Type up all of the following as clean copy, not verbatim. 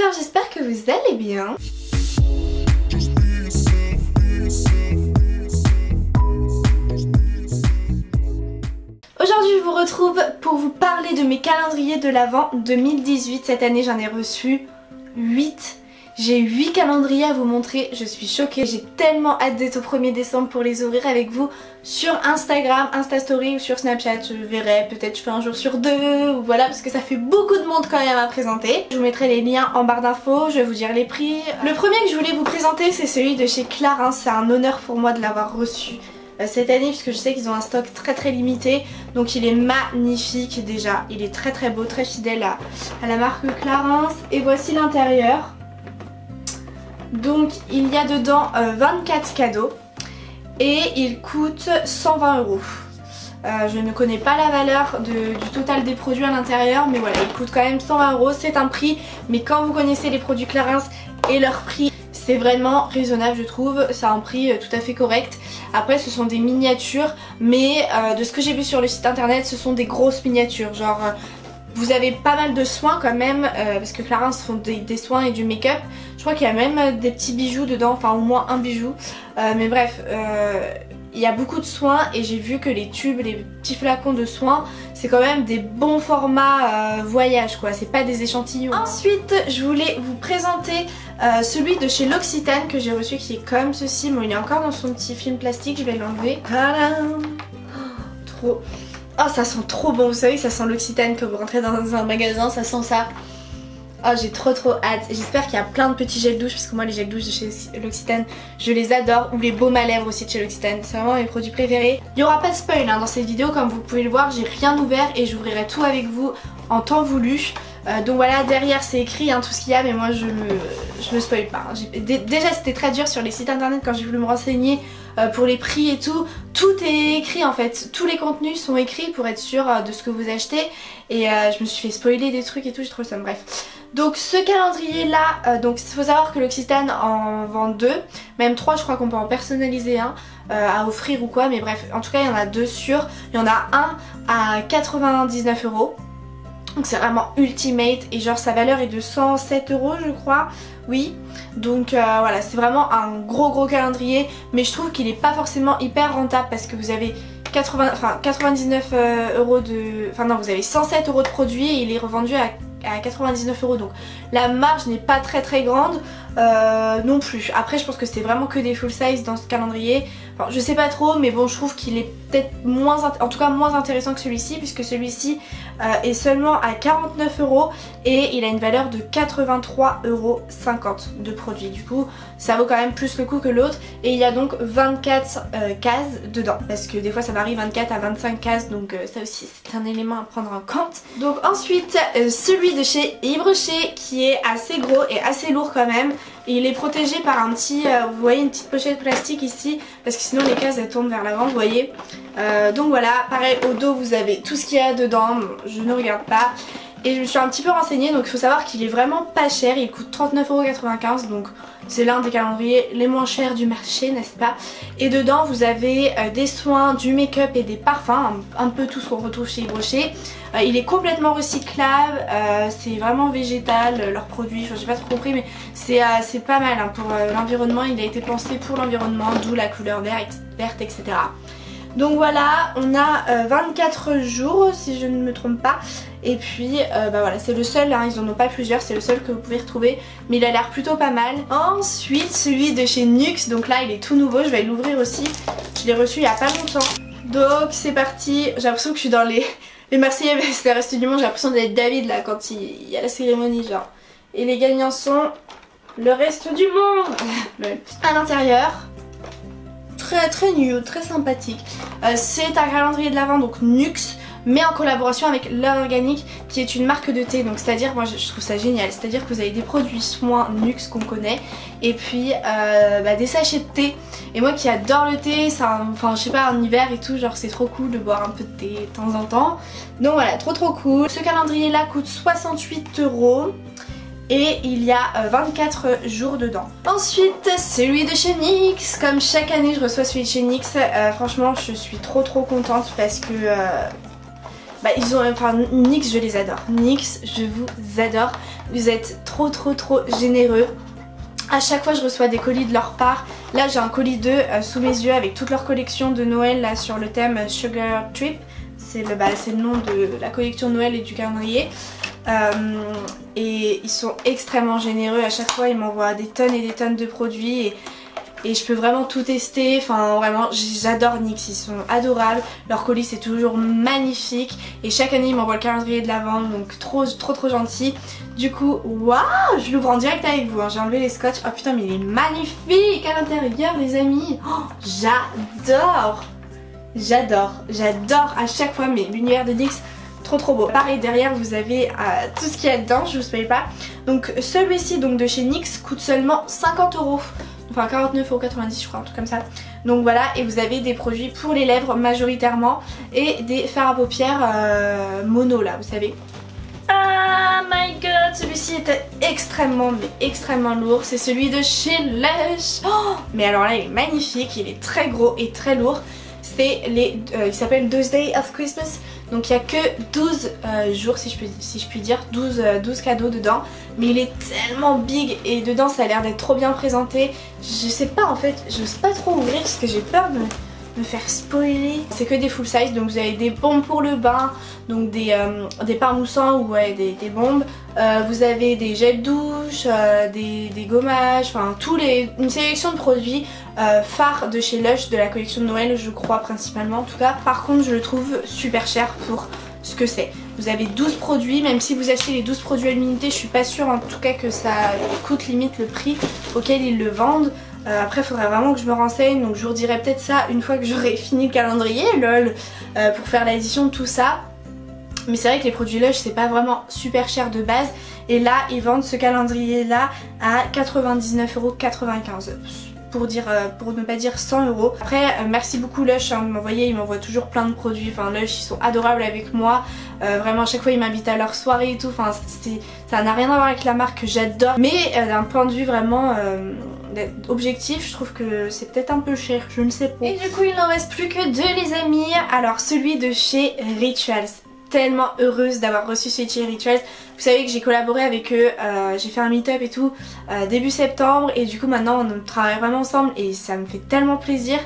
alors j'espère que vous allez bien. Aujourd'hui je vous retrouve pour vous parler de mes calendriers de l'Avent 2018. Cette année j'en ai reçu 8. J'ai 8 calendriers à vous montrer, je suis choquée. J'ai tellement hâte d'être au 1er décembre pour les ouvrir avec vous sur Instagram, Instastory ou sur Snapchat. Je verrai, peut-être je fais un jour sur 2 ou voilà, parce que ça fait beaucoup de monde quand même à présenter. Je vous mettrai les liens en barre d'infos, je vais vous dire les prix. Le premier que je voulais vous présenter c'est celui de chez Clarins. C'est un honneur pour moi de l'avoir reçu cette année puisque je sais qu'ils ont un stock très limité. Donc il est magnifique déjà, il est très beau, très fidèle à la marque Clarins. Et voici l'intérieur. Donc il y a dedans 24 cadeaux et il coûte 120 €. Je ne connais pas la valeur du total des produits à l'intérieur, mais voilà, il coûte quand même 120 €. C'est un prix, mais quand vous connaissez les produits Clarins et leur prix, c'est vraiment raisonnable je trouve. C'est un prix tout à fait correct. Après ce sont des miniatures, mais de ce que j'ai vu sur le site internet, ce sont des grosses miniatures. Genre vous avez pas mal de soins quand même, parce que Clarins font des soins et du make-up. Je crois qu'il y a même des petits bijoux dedans, enfin au moins un bijou. Mais bref, il y a beaucoup de soins et j'ai vu que les tubes, les petits flacons de soins, c'est quand même des bons formats voyage quoi, c'est pas des échantillons. Ensuite, je voulais vous présenter celui de chez L'Occitane que j'ai reçu qui est comme ceci. Bon, il est encore dans son petit film plastique, je vais l'enlever. Trop... Oh ça sent trop bon, vous savez ça sent L'Occitane quand vous rentrez dans un magasin, ça sent ça. Oh j'ai trop hâte, j'espère qu'il y a plein de petits gels douche parce que moi les gels douche de chez L'Occitane je les adore, ou les baumes à lèvres aussi de chez L'Occitane, c'est vraiment mes produits préférés. Il n'y aura pas de spoil dans cette vidéo comme vous pouvez le voir, j'ai rien ouvert et j'ouvrirai tout avec vous en temps voulu. Donc voilà, derrière c'est écrit tout ce qu'il y a, mais moi je me spoil pas. Déjà c'était très dur sur les sites internet quand j'ai voulu me renseigner pour les prix et tout. Tout est écrit en fait, tous les contenus sont écrits pour être sûr de ce que vous achetez. Et je me suis fait spoiler des trucs et tout, j'ai trouvé ça bref. Donc ce calendrier là, donc il faut savoir que L'Occitane en vend 2, même 3 je crois qu'on peut en personnaliser un à offrir ou quoi, mais bref en tout cas il y en a 2 sûrs. Il y en a un à 99 €. Donc c'est vraiment ultimate et genre sa valeur est de 107 € je crois, oui. Donc voilà, c'est vraiment un gros calendrier, mais je trouve qu'il est pas forcément hyper rentable parce que vous avez 99 € de... Enfin non, vous avez 107 € de produit et il est revendu à 99 €, donc la marge n'est pas très grande non plus. Après je pense que c'était vraiment que des full size dans ce calendrier, enfin, je sais pas trop, mais bon je trouve qu'il est peut-être moins, en tout cas moins intéressant que celui-ci, puisque celui-ci est seulement à 49 € et il a une valeur de 83,50 € de produit. Du coup ça vaut quand même plus le coup que l'autre, et il y a donc 24 cases dedans, parce que des fois ça varie 24 à 25 cases, donc ça aussi c'est un élément à prendre en compte. Donc ensuite celui de chez Yves Rocher qui est assez gros et assez lourd quand même. Et il est protégé par un petit, vous voyez, une petite pochette plastique ici, parce que sinon les cases elles tournent vers l'avant, vous voyez. Donc voilà, pareil au dos vous avez tout ce qu'il y a dedans, je ne regarde pas. Et je me suis un petit peu renseignée, donc il faut savoir qu'il est vraiment pas cher, il coûte 39,95 €, donc c'est l'un des calendriers les moins chers du marché, n'est-ce pas? Et dedans vous avez des soins, du make-up et des parfums, un peu tout ce qu'on retrouve chez Yves Rocher. Il est complètement recyclable, c'est vraiment végétal leurs produits, enfin j'ai pas trop compris, mais c'est pas mal pour l'environnement, il a été pensé pour l'environnement, d'où la couleur verte, etc. Donc voilà, on a 24 jours si je ne me trompe pas. Et puis bah voilà, c'est le seul, ils en ont pas plusieurs, c'est le seul que vous pouvez retrouver, mais il a l'air plutôt pas mal. Ensuite celui de chez NYX, donc là il est tout nouveau, je vais l'ouvrir aussi. Je l'ai reçu il y a pas longtemps. Donc c'est parti, j'ai l'impression que je suis dans les Marseillais, c'est le reste du monde, j'ai l'impression d'être David là quand il y a la cérémonie genre. Et les gagnants sont le reste du monde. À l'intérieur, très nude, très sympathique. C'est un calendrier de l'Avent, donc NYX, mais en collaboration avec L'Heure Organique qui est une marque de thé. Donc c'est à dire, moi je trouve ça génial, c'est à dire que vous avez des produits soins NYX qu'on connaît, et puis des sachets de thé. Et moi qui adore le thé, enfin je sais pas, en hiver et tout, genre c'est trop cool de boire un peu de thé de temps en temps. Donc voilà, trop cool. Ce calendrier là coûte 68 € et il y a 24 jours dedans. Ensuite celui de chez NYX, comme chaque année je reçois celui de chez NYX. Franchement je suis trop contente parce que bah ils ont, enfin NYX je les adore, NYX je vous adore, vous êtes trop généreux. À chaque fois je reçois des colis de leur part. Là j'ai un colis d'eux sous mes yeux avec toute leur collection de Noël là sur le thème Sugar Trip. C'est le nom de la collection de Noël et du calendrier. Et ils sont extrêmement généreux. À chaque fois ils m'envoient des tonnes et des tonnes de produits et je peux vraiment tout tester. Enfin vraiment j'adore NYX, ils sont adorables. Leur colis c'est toujours magnifique. Et chaque année ils m'envoient le calendrier de l'Avent. Donc trop gentil. Du coup waouh, je l'ouvre en direct avec vous hein. J'ai enlevé les scotch. Oh putain mais il est magnifique à l'intérieur les amis. Oh, j'adore à chaque fois. Mais l'univers de NYX trop beau. Pareil derrière vous avez tout ce qu'il y a dedans, je vous spoil pas. Donc celui-ci donc de chez NYX coûte seulement 50 €. Enfin 49,90 € je crois, un truc comme ça. Donc voilà, et vous avez des produits pour les lèvres majoritairement et des fards à paupières mono là, vous savez. Ah my god, celui-ci était extrêmement lourd. C'est celui de chez Lush. Oh, mais alors là il est magnifique, il est très gros et très lourd. C'est il s'appelle 12 Days of Christmas. Donc il n'y a que 12 jours si je puis dire, 12 cadeaux dedans. Mais il est tellement big et dedans ça a l'air d'être trop bien présenté. Je sais pas en fait, j'ose pas trop ouvrir parce que j'ai peur de me faire spoiler. C'est que des full size, donc vous avez des bombes pour le bain, donc des pains moussants ou ouais, des bombes. Vous avez des gels douche, des gommages, enfin une sélection de produits phares de chez Lush, de la collection de Noël je crois principalement en tout cas. Par contre je le trouve super cher pour ce que c'est. Vous avez 12 produits, même si vous achetez les 12 produits à l'unité, je suis pas sûre en tout cas que ça coûte limite le prix auquel ils le vendent. Après il faudrait vraiment que je me renseigne, donc je vous redirai peut-être ça une fois que j'aurai fini le calendrier lol, pour faire l'édition de tout ça. Mais c'est vrai que les produits Lush c'est pas vraiment super cher de base. Et là ils vendent ce calendrier là à 99,95 €. Pour ne pas dire 100 €. Après merci beaucoup Lush hein, de m'envoyer, ils m'envoient toujours plein de produits. Enfin Lush ils sont adorables avec moi. Vraiment à chaque fois ils m'invitent à leur soirée et tout. Enfin ça n'a rien à voir avec la marque que j'adore. Mais d'un point de vue vraiment objectif, je trouve que c'est peut-être un peu cher, je ne sais pas. Et du coup il n'en reste plus que deux les amis. Alors celui de chez Rituals. Tellement heureuse d'avoir reçu celui de chez Rituals. Vous savez que j'ai collaboré avec eux, j'ai fait un meet-up et tout début septembre et du coup maintenant on travaille vraiment ensemble et ça me fait tellement plaisir.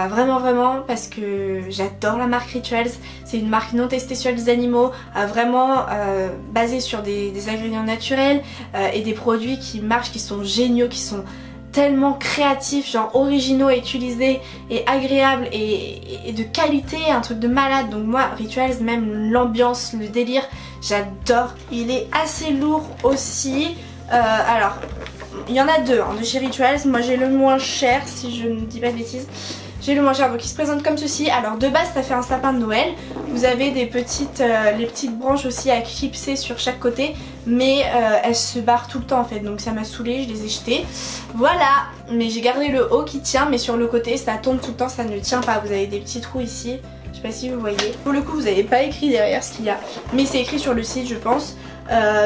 Vraiment parce que j'adore la marque Rituals. C'est une marque non testée sur les animaux, vraiment basée sur des ingrédients naturels et des produits qui marchent, qui sont géniaux, qui sont tellement créatifs, genre originaux à utiliser et agréables et de qualité, un truc de malade. Donc moi Rituals, même l'ambiance, le délire, j'adore. Il est assez lourd aussi. Alors il y en a deux hein, de chez Rituals. Moi j'ai le moins cher si je ne dis pas de bêtises. J'ai le moins cher, donc il se présente comme ceci. Alors de base ça fait un sapin de Noël. Vous avez les petites branches aussi à clipser sur chaque côté. Mais elles se barrent tout le temps en fait. Donc ça m'a saoulée, je les ai jetées. Voilà, mais j'ai gardé le haut qui tient. Mais sur le côté ça tombe tout le temps, ça ne tient pas. Vous avez des petits trous ici. Je sais pas si vous voyez. Pour le coup vous n'avez pas écrit derrière ce qu'il y a. Mais c'est écrit sur le site je pense.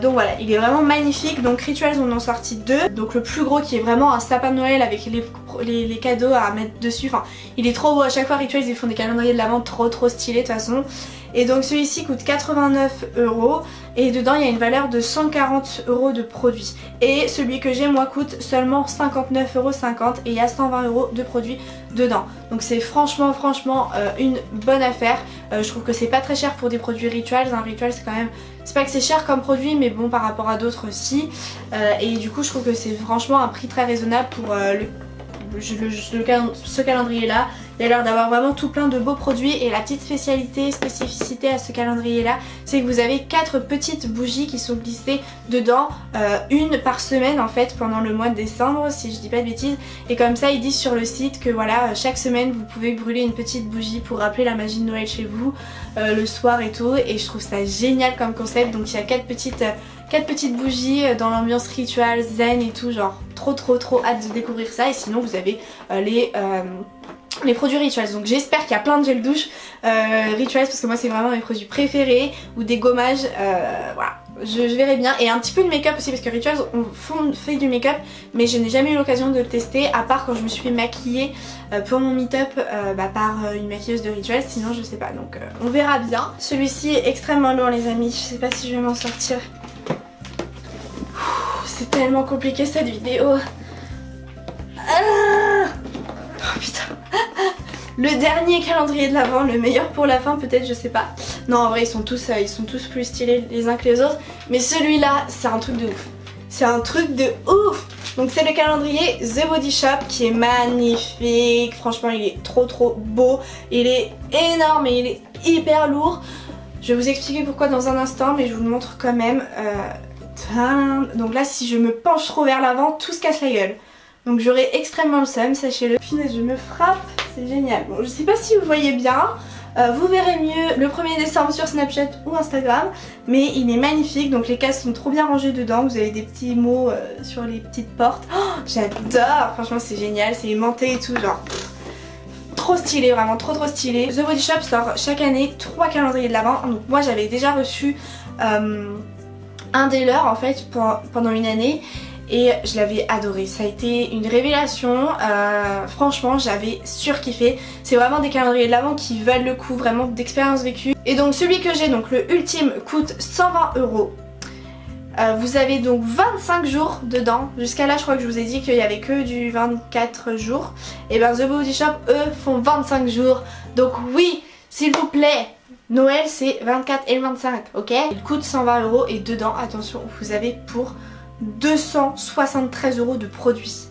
Donc voilà, il est vraiment magnifique. Donc Rituals on en sorti deux. Donc le plus gros qui est vraiment un sapin de Noël avec les cadeaux à mettre dessus. Enfin il est trop beau, à chaque fois Rituals ils font des calendriers de l'Avent trop stylés de toute façon. Et donc celui-ci coûte 89 € et dedans il y a une valeur de 140 € de produits. Et celui que j'ai moi coûte seulement 59,50 € et il y a 120 € de produits dedans. Donc c'est franchement une bonne affaire. Je trouve que c'est pas très cher pour des produits Rituals. Rituals c'est quand même, c'est pas que c'est cher comme produit mais bon par rapport à d'autres si. Et du coup je trouve que c'est franchement un prix très raisonnable pour ce calendrier là. Il a l'air d'avoir vraiment tout plein de beaux produits et la petite spécificité à ce calendrier là, c'est que vous avez 4 petites bougies qui sont glissées dedans, une par semaine en fait pendant le mois de décembre si je dis pas de bêtises. Et comme ça ils disent sur le site que voilà chaque semaine vous pouvez brûler une petite bougie pour rappeler la magie de Noël chez vous le soir et tout. Et je trouve ça génial comme concept. Donc il y a 4 petites bougies dans l'ambiance ritual, zen et tout, genre trop hâte de découvrir ça. Et sinon vous avez les produits Rituals. Donc j'espère qu'il y a plein de gel douche Rituals parce que moi c'est vraiment mes produits préférés, ou des gommages, voilà. je verrai bien. Et un petit peu de make-up aussi, parce que Rituals fait du make-up, mais je n'ai jamais eu l'occasion de le tester, à part quand je me suis fait maquiller pour mon meet-up par une maquilleuse de Rituals, sinon je sais pas, donc on verra bien. Celui-ci est extrêmement lourd les amis, je sais pas si je vais m'en sortir. C'est tellement compliqué cette vidéo. Oh putain. Le dernier calendrier de l'Avent, le meilleur pour la fin peut-être, je sais pas. Non en vrai ils sont tous plus stylés les uns que les autres. Mais celui-là c'est un truc de ouf. C'est un truc de ouf. Donc c'est le calendrier The Body Shop qui est magnifique. Franchement il est trop beau. Il est énorme et il est hyper lourd. Je vais vous expliquer pourquoi dans un instant, mais je vous le montre quand même. Donc là si je me penche trop vers l'avant, tout se casse la gueule. Donc j'aurai extrêmement le seum, sachez-le. Punaise, je me frappe, c'est génial. Bon, je sais pas si vous voyez bien, vous verrez mieux le 1er décembre sur Snapchat ou Instagram, mais il est magnifique, donc les cases sont trop bien rangées dedans, vous avez des petits mots sur les petites portes. Oh, j'adore, franchement c'est génial, c'est aimanté et tout, genre trop stylé, vraiment trop stylé. The Body Shop sort chaque année 3 calendriers de l'Avent, donc moi j'avais déjà reçu un des leurs en fait pendant une année. Et je l'avais adoré, ça a été une révélation, franchement j'avais surkiffé. C'est vraiment des calendriers de l'Avent qui valent le coup, vraiment d'expérience vécue. Et donc celui que j'ai, donc le ultime, coûte 120 €. Vous avez donc 25 jours dedans. Jusqu'à là je crois que je vous ai dit qu'il y avait que du 24 jours. Et ben The Body Shop eux font 25 jours. Donc oui, s'il vous plaît, Noël c'est 24 et 25, ok? Il coûte 120 € et dedans, attention, vous avez pour 273 € de produits.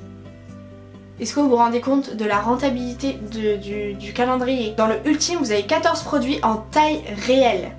Est-ce que vous vous rendez compte de la rentabilité du calendrier? Dans le ultime, vous avez 14 produits en taille réelle.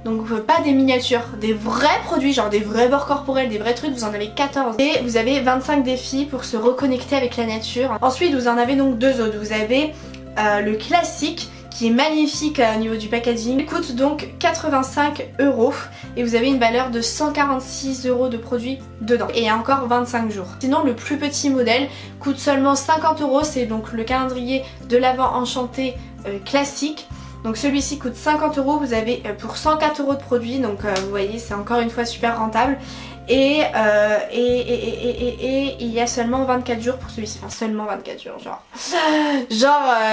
Donc pas des miniatures, des vrais produits, genre des vrais bords corporels, des vrais trucs, vous en avez 14. Et vous avez 25 défis pour se reconnecter avec la nature. Ensuite, vous en avez donc deux autres. Vous avez le classique, qui est magnifique au niveau du packaging. Il coûte donc 85 € et vous avez une valeur de 146 € de produits dedans. Et il y a encore 25 jours. Sinon le plus petit modèle coûte seulement 50 €, c'est donc le calendrier de l'Avent enchanté classique. Donc celui-ci coûte 50 €, vous avez pour 104 € de produits, donc vous voyez c'est encore une fois super rentable. Et il y a seulement 24 jours pour celui-ci, enfin seulement 24 jours genre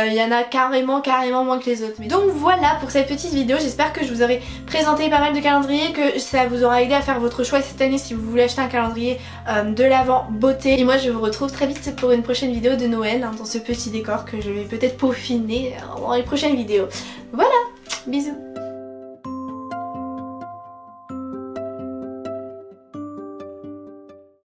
il y en a carrément moins que les autres. Mais donc voilà pour cette petite vidéo, j'espère que je vous aurai présenté pas mal de calendriers, que ça vous aura aidé à faire votre choix cette année si vous voulez acheter un calendrier de l'Avent beauté. Et moi je vous retrouve très vite pour une prochaine vidéo de Noël, dans ce petit décor que je vais peut-être peaufiner dans les prochaines vidéos. Voilà, bisous.